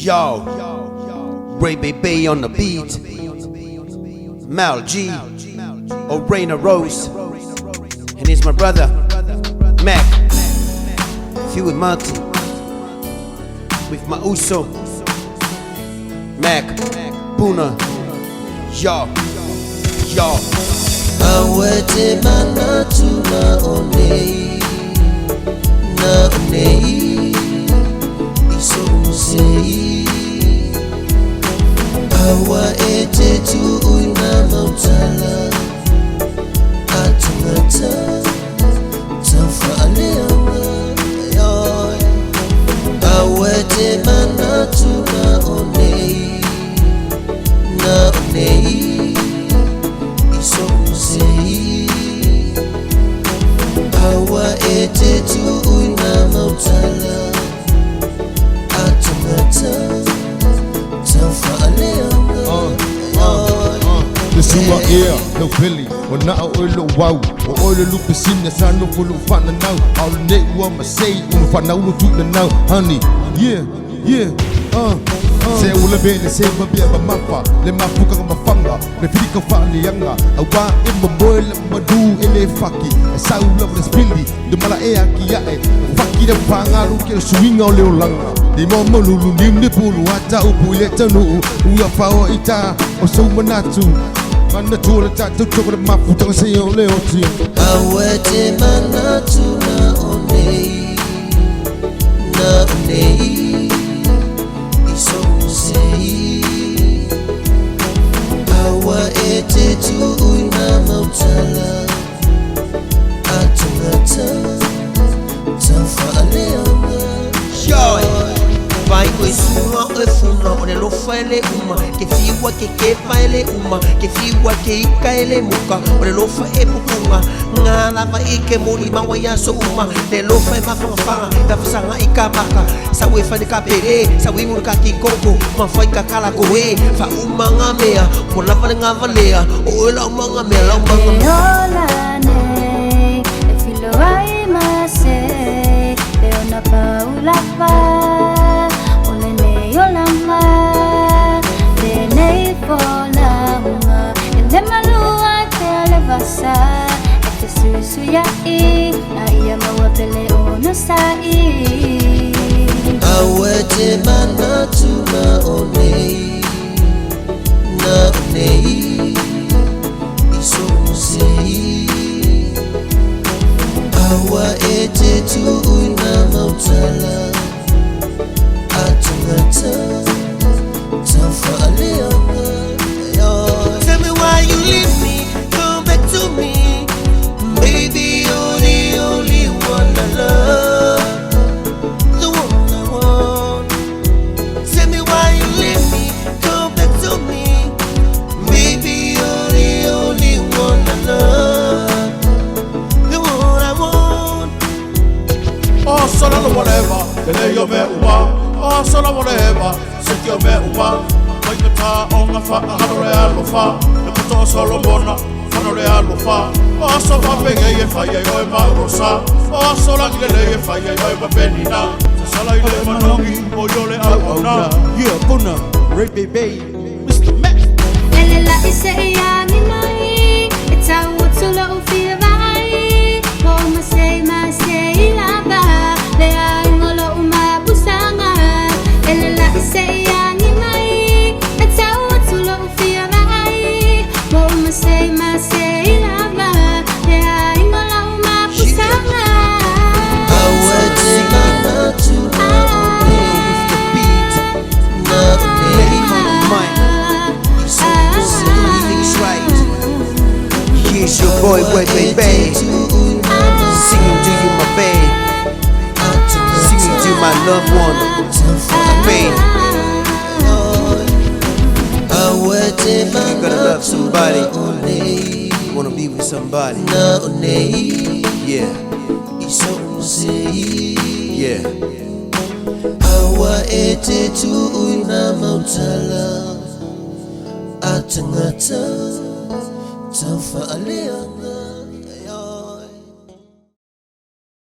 Yo, Ray Bay on the beat. Mal G, O'Raina Rose, and it's my brother Mac. Few with Martin, with my Uso, Mac, Puna. Yo, yo. Awete mana tuna onei, na onei, iso musei. Awa ete tu uina mautala, atungata, tafa aleama, yo. Awete mana tuna onei, na onei, iso musei. Awa ete tu uina mautala, atungata. Sua air, no Billy, or not a oil wow, or oil loop is in the sun, no full of fun now. All the net one must say, Fana will do the now, honey. Yeah, say, will be the same, but be a mappa, let my book on my fanga, the Fika family younger. I want in my boy, let my do in a fucky, a sound of the Billy, the Malaya Kia, Faki the Panga, look at swing on little longer. The mama lulu nim the pool, what out, Puleta no, who are power ita, or so manatu. Mana tua tak tu cakap mak putang saya oleh oti. Awete mana tu na onei, na onei, iso musei. Awa ete tu uina mautala, atungata, tafa aleama. Yo. Vai com sua efuna, onde lo fale uma, que fiwa que kepa ele uma, que fiwa que ika ele muka, onde lo fa epukunga, ngala va ike moli mawaya so uma, de lo fa mafafa, da fasanga ika maka, sa we fa de kapere, sa we murka ki koko, ma fa ika kala koe, fa uma ngamea, mo la fa ngavalea, o la uma ngamea, la uma ngamea. Ne, efilo ai mase, eona paula pa. Ete suya na iya mawapele ono sai. Awete mana tuna onei, na onei, iso musei. Awa ete tu uina mautala, atungata, tafa aleama. Tell me why you leave me. To me, baby, you're the only one I love, the one I want. Tell me why you leave me, come back to me, baby, you're the only one I love, the one I want. Oh, solo whatever, ele yo me uma. Oh, solo whatever, sit yo me uma. Mai kata onga fa ahare alofa, e kuto solo bona. Fanore alofa, oh so va pege ye fa ye oi ma rosa, oh so la gile ye fa ye oi ma benina, sala ile manongi o yole alona. Yeah, Puna, Ray Bay, Mr. Mac. Ele la ise ya ni mai, eta utula ufia vai, mo masei la ba, le ai ngolo uma busanga. Ele la ise ya ni mai, eta utula ufia vai, mo masei la ba, le ai ngolo uma busanga. Awete mana tu na onei, na onei, iso musei. Here's your boy, Ray Bay, singing to you, my babe, singing to my loved one, babe. Awete You mana gotta love somebody, onei, you wanna be with somebody. na onei, Yeah, iso musei. yeah. Awa ete tu uina mautala, atungata, tafa aleanga.